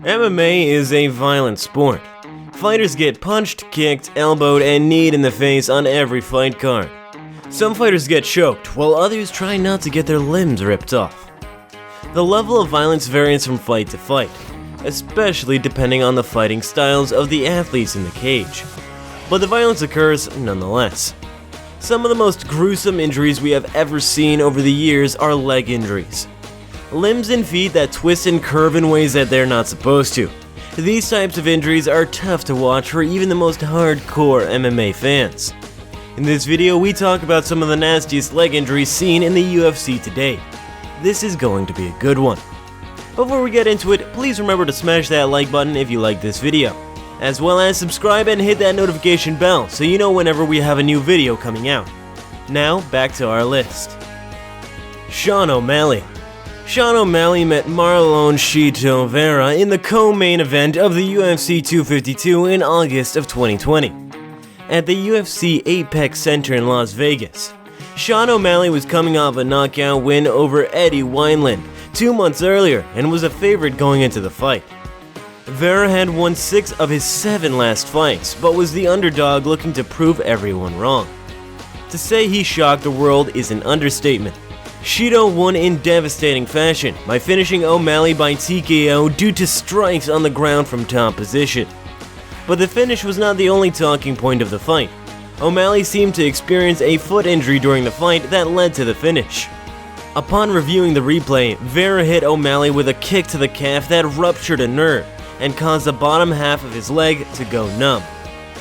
MMA is a violent sport. Fighters get punched, kicked, elbowed, and kneed in the face on every fight card. Some fighters get choked, while others try not to get their limbs ripped off. The level of violence varies from fight to fight, especially depending on the fighting styles of the athletes in the cage. But the violence occurs nonetheless. Some of the most gruesome injuries we have ever seen over the years are leg injuries. Limbs and feet that twist and curve in ways that they're not supposed to. These types of injuries are tough to watch for even the most hardcore MMA fans. In this video, we talk about some of the nastiest leg injuries seen in the UFC today. This is going to be a good one. Before we get into it, please remember to smash that like button if you like this video, as well as subscribe and hit that notification bell so you know whenever we have a new video coming out. Now, back to our list. Sean O'Malley. Sean O'Malley met Marlon Chito Vera in the co-main event of the UFC 252 in August of 2020. At the UFC Apex Center in Las Vegas, Sean O'Malley was coming off a knockout win over Eddie Wineland 2 months earlier and was a favorite going into the fight. Vera had won 6 of his 7 last fights, but was the underdog looking to prove everyone wrong. To say he shocked the world is an understatement. Chito won in devastating fashion by finishing O'Malley by TKO due to strikes on the ground from top position. But the finish was not the only talking point of the fight. O'Malley seemed to experience a foot injury during the fight that led to the finish. Upon reviewing the replay, Vera hit O'Malley with a kick to the calf that ruptured a nerve and caused the bottom half of his leg to go numb.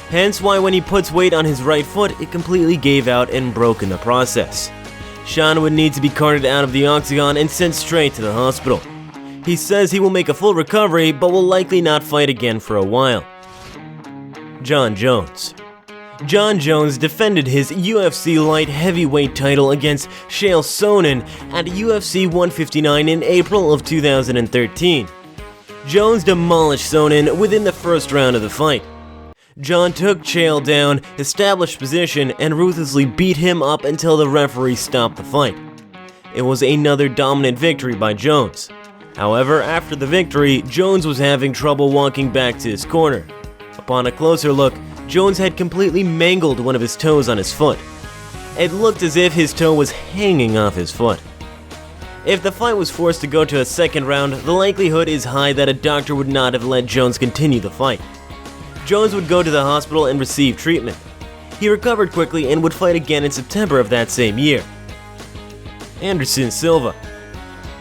Hence why when he puts weight on his right foot, it completely gave out and broke in the process. Sean would need to be carted out of the octagon and sent straight to the hospital. He says he will make a full recovery, but will likely not fight again for a while. Jon Jones. Jon Jones defended his UFC light heavyweight title against Chael Sonnen at UFC 159 in April of 2013. Jones demolished Sonnen within the first round of the fight. Jon took Chael down, established position, and ruthlessly beat him up until the referee stopped the fight. It was another dominant victory by Jones. However, after the victory, Jones was having trouble walking back to his corner. Upon a closer look, Jones had completely mangled one of his toes on his foot. It looked as if his toe was hanging off his foot. If the fight was forced to go to a second round, the likelihood is high that a doctor would not have let Jones continue the fight. Jones would go to the hospital and receive treatment. He recovered quickly and would fight again in September of that same year. Anderson Silva.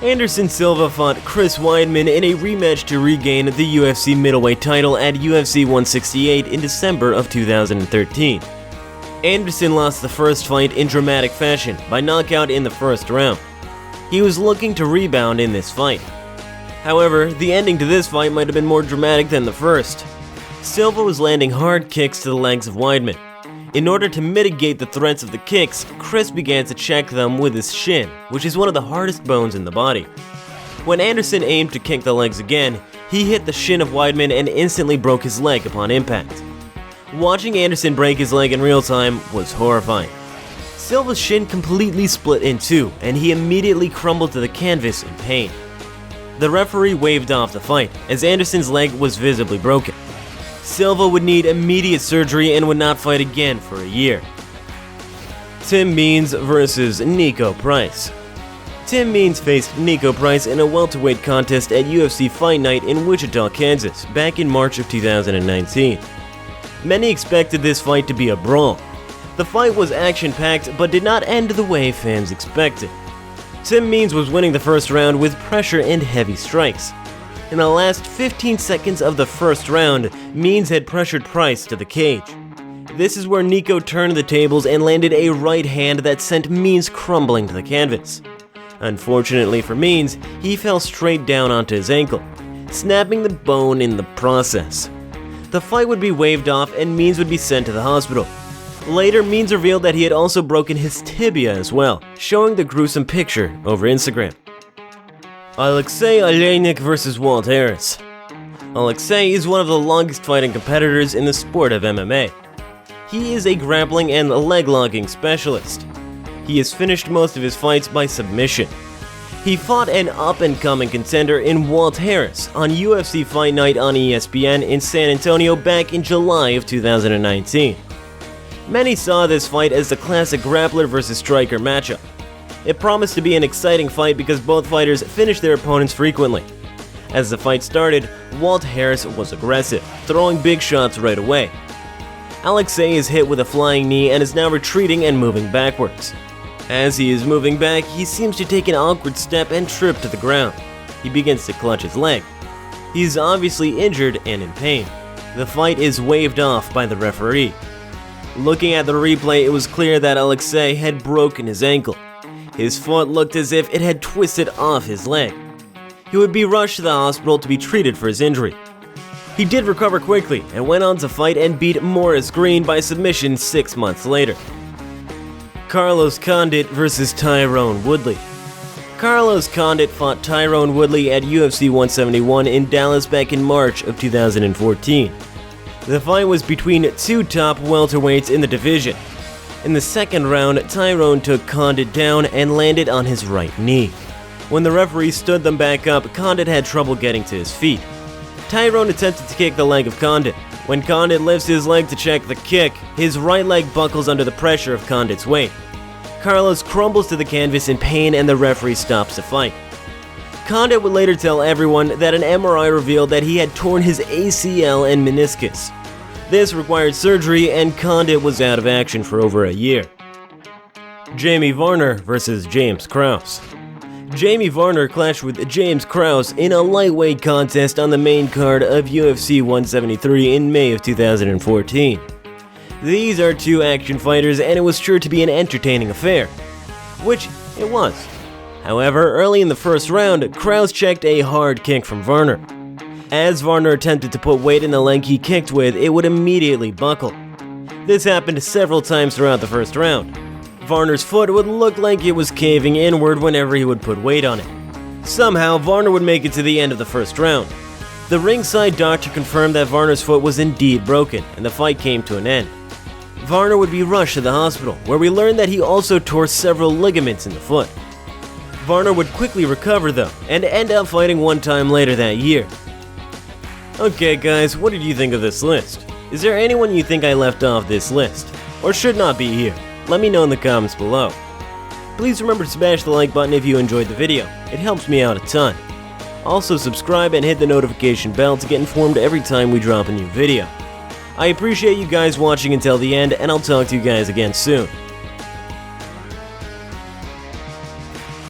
Anderson Silva fought Chris Weidman in a rematch to regain the UFC middleweight title at UFC 168 in December of 2013. Anderson lost the first fight in dramatic fashion by knockout in the first round. He was looking to rebound in this fight. However, the ending to this fight might have been more dramatic than the first. Silva was landing hard kicks to the legs of Weidman. In order to mitigate the threats of the kicks, Chris began to check them with his shin, which is one of the hardest bones in the body. When Anderson aimed to kick the legs again, he hit the shin of Weidman and instantly broke his leg upon impact. Watching Anderson break his leg in real time was horrifying. Silva's shin completely split in two, and he immediately crumbled to the canvas in pain. The referee waved off the fight, as Anderson's leg was visibly broken. Silva would need immediate surgery and would not fight again for a year. Tim Means versus Niko Price. Tim Means faced Niko Price in a welterweight contest at UFC Fight Night in Wichita, Kansas, back in March of 2019. Many expected this fight to be a brawl. The fight was action-packed but did not end the way fans expected. Tim Means was winning the first round with pressure and heavy strikes. In the last 15 seconds of the first round, Means had pressured Price to the cage. This is where Niko turned the tables and landed a right hand that sent Means crumbling to the canvas. Unfortunately for Means, he fell straight down onto his ankle, snapping the bone in the process. The fight would be waved off and Means would be sent to the hospital. Later, Means revealed that he had also broken his tibia as well, showing the gruesome picture over Instagram. Alexei Oleinik vs. Walt Harris. Alexei is one of the longest fighting competitors in the sport of MMA. He is a grappling and leg locking specialist. He has finished most of his fights by submission. He fought an up-and-coming contender in Walt Harris on UFC Fight Night on ESPN in San Antonio back in July of 2019. Many saw this fight as the classic grappler versus striker matchup. It promised to be an exciting fight because both fighters finished their opponents frequently. As the fight started, Walt Harris was aggressive, throwing big shots right away. Alexei is hit with a flying knee and is now retreating and moving backwards. As he is moving back, he seems to take an awkward step and trip to the ground. He begins to clutch his leg. He is obviously injured and in pain. The fight is waved off by the referee. Looking at the replay, it was clear that Alexei had broken his ankle. His foot looked as if it had twisted off his leg. He would be rushed to the hospital to be treated for his injury. He did recover quickly and went on to fight and beat Morris Green by submission 6 months later. Carlos Condit vs. Tyrone Woodley. Carlos Condit fought Tyrone Woodley at UFC 171 in Dallas back in March of 2014. The fight was between two top welterweights in the division. In the second round, Tyrone took Condit down and landed on his right knee. When the referee stood them back up, Condit had trouble getting to his feet. Tyrone attempted to kick the leg of Condit. When Condit lifts his leg to check the kick, his right leg buckles under the pressure of Condit's weight. Carlos crumbles to the canvas in pain and the referee stops the fight. Condit would later tell everyone that an MRI revealed that he had torn his ACL and meniscus. This required surgery and Condit was out of action for over a year. Jamie Varner vs. James Krause. Jamie Varner clashed with James Krause in a lightweight contest on the main card of UFC 173 in May of 2014. These are two action fighters and it was sure to be an entertaining affair, which it was. However, early in the first round, Krause checked a hard kick from Varner. As Varner attempted to put weight in the leg he kicked with, it would immediately buckle. This happened several times throughout the first round. Varner's foot would look like it was caving inward whenever he would put weight on it. Somehow, Varner would make it to the end of the first round. The ringside doctor confirmed that Varner's foot was indeed broken, and the fight came to an end. Varner would be rushed to the hospital, where we learned that he also tore several ligaments in the foot. Varner would quickly recover though, and end up fighting one time later that year. Okay guys, what did you think of this list? Is there anyone you think I left off this list, or should not be here? Let me know in the comments below. Please remember to smash the like button if you enjoyed the video, it helps me out a ton. Also subscribe and hit the notification bell to get informed every time we drop a new video. I appreciate you guys watching until the end, and I'll talk to you guys again soon.